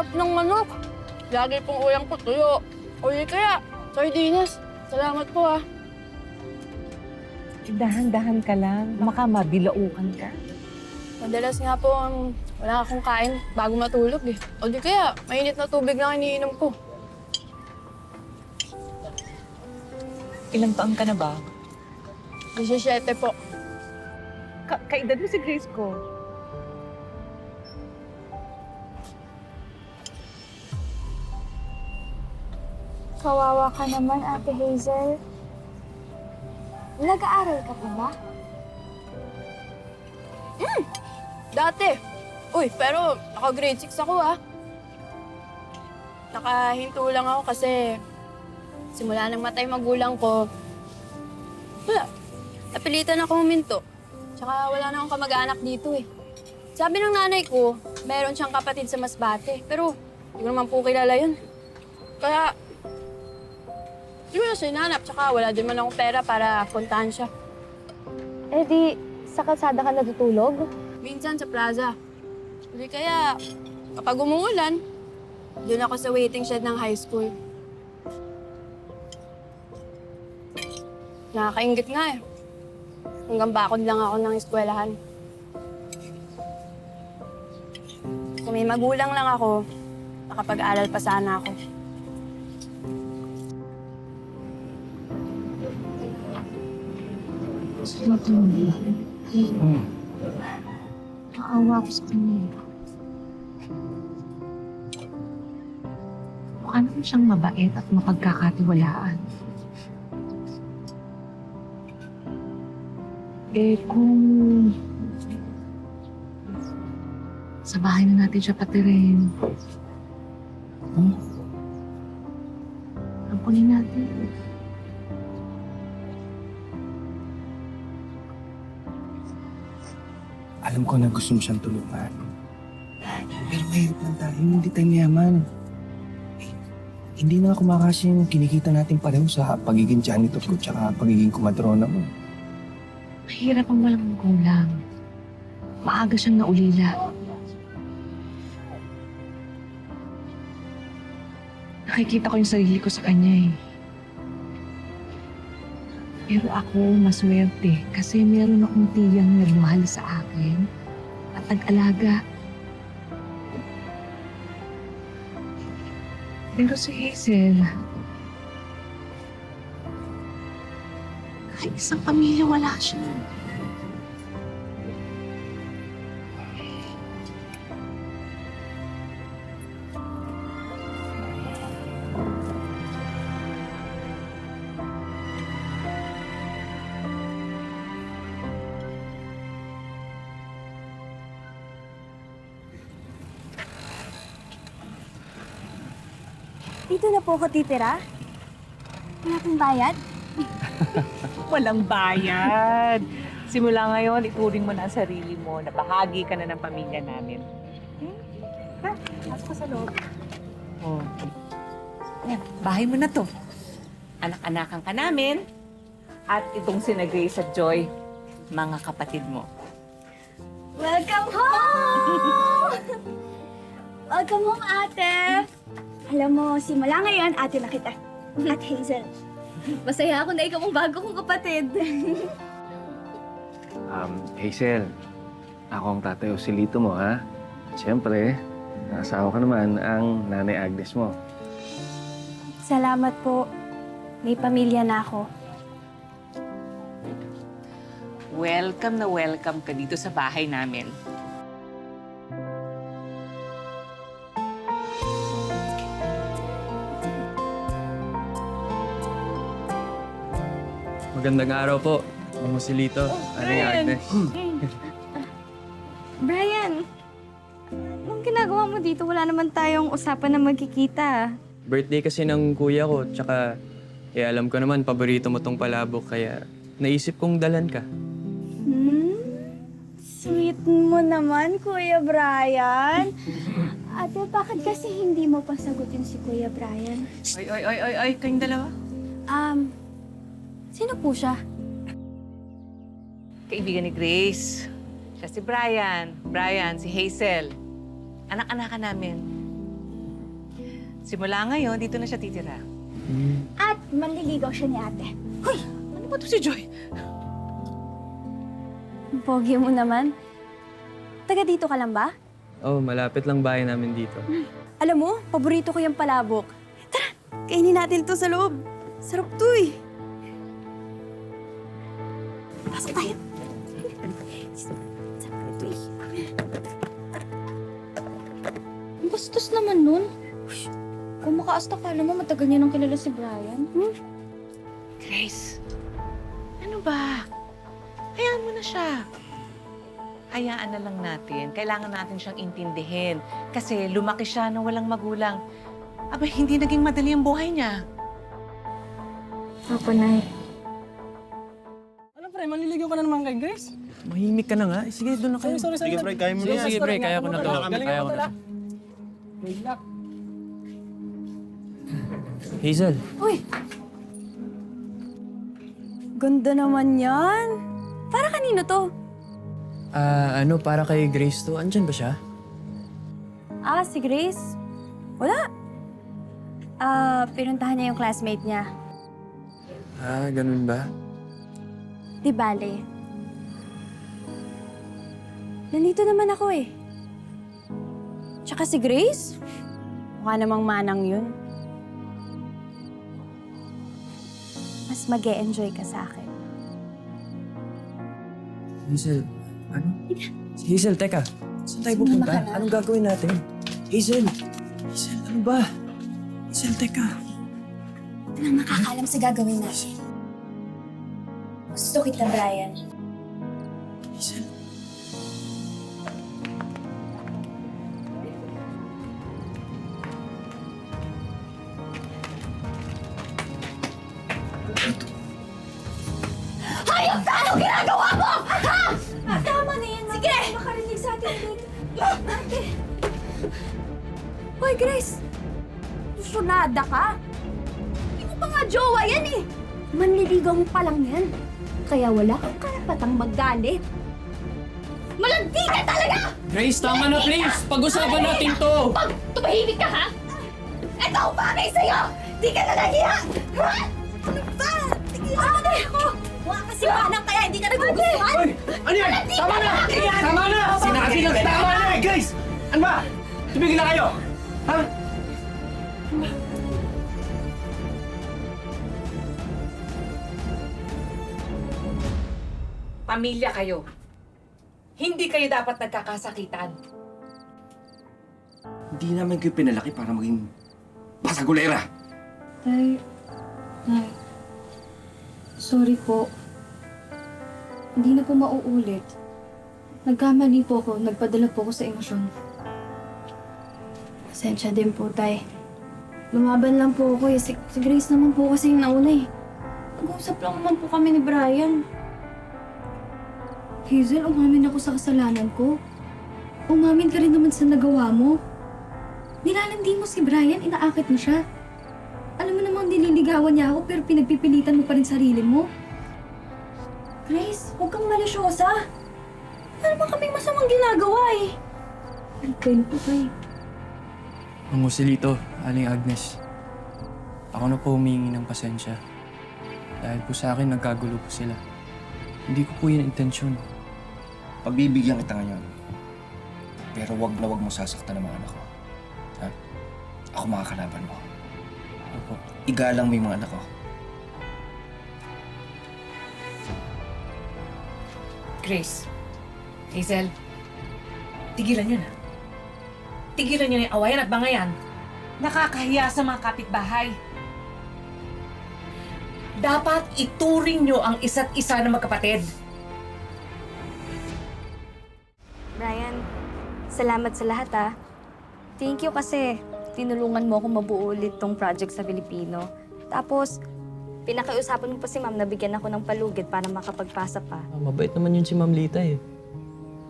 sarap ng manok. Lagi pong ulam ko tuyo. O di kaya, sardinas. Salamat po ah. Dahan-dahan ka lang. Baka mabilaukan ka. Madalas nga po wala akong kain bago matulog eh. O di kaya, mainit na tubig lang iniinom ko. Ilang taon ka na ba? 17 po. Kaedad mo si Grace ko. Kawawa ka naman, Ate Hazel. Nag-aaral ka pa ba? Dati. Uy, pero naka-grade 6 ako ah. Nakahinto lang ako kasi simula nang matay magulang ko, wala. Napilitan ako huminto. Tsaka wala na akong kamag-anak dito eh. Sabi ng nanay ko, meron siyang kapatid sa Masbate. Pero hindi ko naman po kilala yun. Kaya, hindi mo na siya hinanap. Tsaka wala din man akong pera para puntahan siya. Eh di, sa kalsada ka natutulog? Minsan sa plaza. Hindi kaya, kapag umuulan, doon ako sa waiting shed ng high school. Nakakaingit nga eh. Hanggang bakod lang ako ng eskwelahan. Kung may magulang lang ako, nakapag-aral pa sana ako. Naawa ko sa kanya. Mukha naman siyang mabait at mapagkakatiwalaan. Eh kung sa bahay na natin siya patirin, ampunin natin. Alam ko na gusto mo siyang tulungan. Pero mahirap lang tayo, hindi tayo mayaman. Eh, hindi na kumakasya yung kinikita natin pareho sa pagiging janitor ko tsaka pagiging kumadrona mo. Mahirap ang walang magulang. Maaga siyang naulila. Nakikita ko yung sarili ko sa kanya eh. Pero ako, maswerte kasi meron akong tiyang nagmahal sa akin at nag-alaga. Pero si Hazel, kahit isang pamilya wala siya. Dito na po ako titira. Wala pong bayad. Walang bayad. Simula ngayon, ituring mo na ang sarili mo na bahagi ka na ng pamilya namin. Ha? Pasok ka sa loob. Oh. Ayan, bahay mo na to. Anak-anakan ka namin. At itong sina Grace at Joy, mga kapatid mo. Welcome home! Welcome home, ate! Alam mo, simula ngayon, ate na kita. At Hazel. Masaya ako na ikaw ang bago kong kapatid. Hazel, ako ang tatay Joselito mo, ha? Siyempre, asawa ka naman ang nanay Agnes mo. Salamat po. May pamilya na ako. Welcome na welcome ka dito sa bahay namin. Magandang araw po, Mang Joselito, Aling Agnes. Brian, anong ginagawa mo dito? Wala naman tayong usapan na magkikita. Birthday kasi ng kuya ko, tsaka alam ko naman, paborito mo tong palabok, kaya naisip kong dalan ka. Sweet mo naman, Kuya Brian. Ate, bakit kasi hindi mo pasagutin si Kuya Brian? Oy, kayong dalawa. Sino po siya? Kaibigan ni Grace. Siya si Brian. Brian, si Hazel. Anak-anakan namin. Simula ngayon, dito na siya titira. At manliligaw siya ni ate. Hoy! Ano ba to si Joy? Ang pogi mo naman. Taga dito ka lang ba? Oh, malapit lang bahay namin dito. Alam mo, paborito ko yung palabok. Tara, kainin natin to sa loob. Sarap to eh. Pasok tayo. Sarap to eh. Ang bastos naman nun. Kung makaasta ka naman, matagal niya nang kilala si Brian. Grace, ano ba? Hayaan mo na siya. Hayaan na lang natin. Kailangan natin siyang intindihin. Kasi lumaki siya nang walang magulang. Aba, hindi naging madali ang buhay niya. Papa, Nay. Ano pre, manliligaw ka na naman kay Grace? Mahimik ka na nga. Sige, doon na kayo. Sorry. Sige, pre, kaya mo Sige, na. sige, pre. Kaya ko na to. Galing Kaya mo ko na tala. to. Good luck. Hazel, Uy! Ganda naman yan. Para kanino to? para kay Grace to. Andyan ba siya? Ah, si Grace? Wala. Pinuntahan niya yung classmate niya. Ganun ba? Di bale. Nandito naman ako eh. Tsaka si Grace? Mukha namang manang yun. Mas mag-e-enjoy ka sa akin. Hazel, ano? Hazel, teka. Saan tayo pupunta? Anong gagawin natin? Hazel! Hazel, ano ba? Hazel, teka. Ito lang makakaalam sa gagawin natin. Gusto kita, Brian. Hazel. Tama na yan. Sige! Makarinig sa atin dito. Ate! Hoy, Grace! Susunada ka? Hindi mo pa nga jowa yan eh! Manliligaw mo pa lang yan. Kaya wala kang karapatang magalit. Malandi ka talaga! Grace, tama na please! Pag-usapan natin to! Pag tumahimik ka, ha? Ito ang bagay sa'yo! Di ka na nahiya! Ha? Ano ba? Ate! Mukha kasi manang kaya hindi ka nagugustuhan! Ano yan? Tama na! Tama na! Sinabi lang, tama na! Guys! Ano ba? Tumigil na kayo! Ha? Pamilya kayo. Hindi kayo dapat nagkakasakitan. Hindi naman kayo pinalaki para maging pasagulera. Tay, Nay, sorry po. Hindi na po mauulit. Nagkamali po ako, nagpadala po ako sa emosyon. Pasensya din po, Tay. Lumaban lang po ako eh. Si Grace naman po kasi yung nauna eh. Nag-uusap lang naman po kami ni Brian. Hazel, umamin ako sa kasalanan ko. Umamin ka rin naman sa nagawa mo. Nilalandi mo si Brian, inaakit mo siya. Alam mo namang nililigawan niya ako pero pinagpipilitan mo pa rin sarili mo. Grace, huwag kang malisyosa. Ano ba kaming masamang ginagawa eh? Ano kayo po kayo? Ang Joselito, Aling Agnes. Ako na po humingi ng pasensya. Dahil po sa akin, nagkagulo po sila. Hindi ko po yun intensyon. Pagbibigyan kita ngayon. Pero wag na wag mo sasaktan ang mga anak ko. Ha? Ako makakalaban mo. Opo. Igalang mo yung mga anak ko. Grace, Hazel, tigilan niyo na. Tigilan niyo na yung awayan at bangayan. Nakakahiya sa mga kapitbahay. Dapat ituring niyo ang isa't isa na magkapatid. Brian, salamat sa lahat, ha? Thank you kasi tinulungan mo akong mabuo ulit tong project sa Filipino. Tapos, pinakiusapan mo pa si Ma'am na bigyan ako ng palugid para makapagpasa pa. Mabait naman yun si Ma'am Lita eh.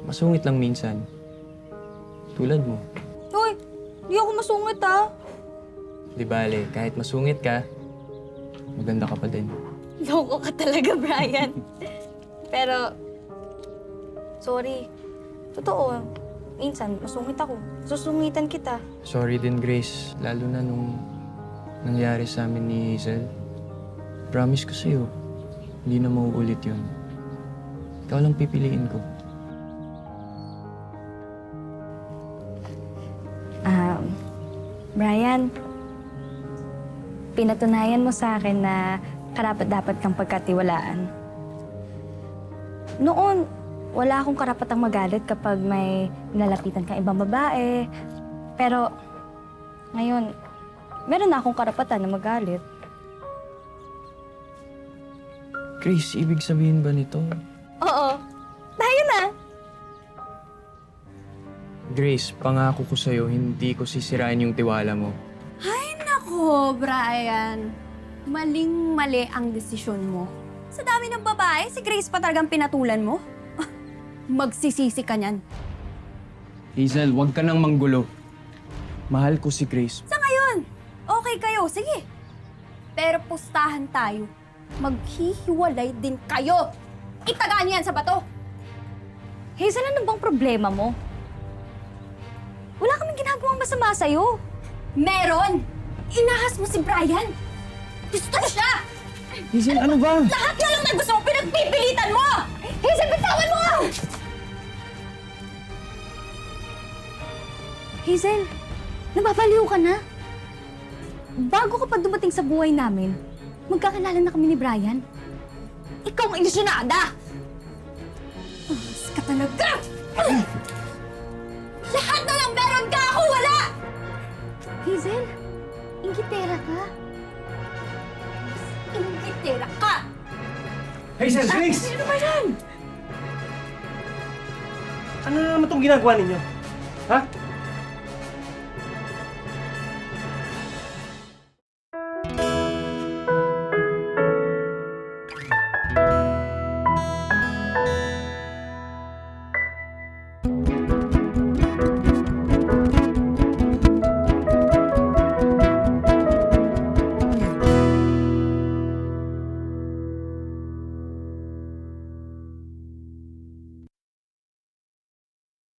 Masungit lang minsan. Tulad mo. Hoy, di ako masungit ah. Di bale, kahit masungit ka, maganda ka pa din. Loko ka talaga, Brian. Pero, sorry. Totoo, Minsan, masungit ako. Susungitan kita. Sorry din, Grace. Lalo na nung nangyari sa amin ni Hazel. Promise ko sa'yo, hindi na mauulit yun. Ikaw lang pipiliin ko. Brian, pinatunayan mo sa akin na karapat-dapat kang pagkatiwalaan. Noon, wala akong karapatang magalit kapag may nilalapitan kang ibang babae. Pero, ngayon, meron na akong karapatan na magalit. Grace, ibig sabihin ba nito? Oo, tayo na! Grace, pangako ko sa'yo, hindi ko sisirain yung tiwala mo. Nako, Brian. Maling-mali ang desisyon mo. Sa dami ng babae, si Grace pa talagang pinatulan mo? Magsisisi ka niyan. Hazel, huwag ka nang manggulo. Mahal ko si Grace. Sa ngayon, okay kayo, sige. Pero pustahan tayo. Maghihiwalay din kayo. Itagaan niyan sa bato. Hazel, ano bang problema mo? Wala kaming ginagawang masama sa'yo. Meron! Inahas mo si Brian! Gusto ko siya! Hazel, ano ba? Lahat na lang na gusto mo pinagpipilitan mo! Hazel, bitawan mo! Hazel, nababaliw ka na. Bago ka pa dumating sa buhay namin, magkakilala na kami ni Brian. Ikaw ang ilusyonada! Mas ka talaga! Lahat na lang meron ka! Ako wala! Hazel, inggitera ka. Ingitera ka! Hazel, Grace! Ano ba yan? Ano na naman itong ginagawa ninyo? Ha?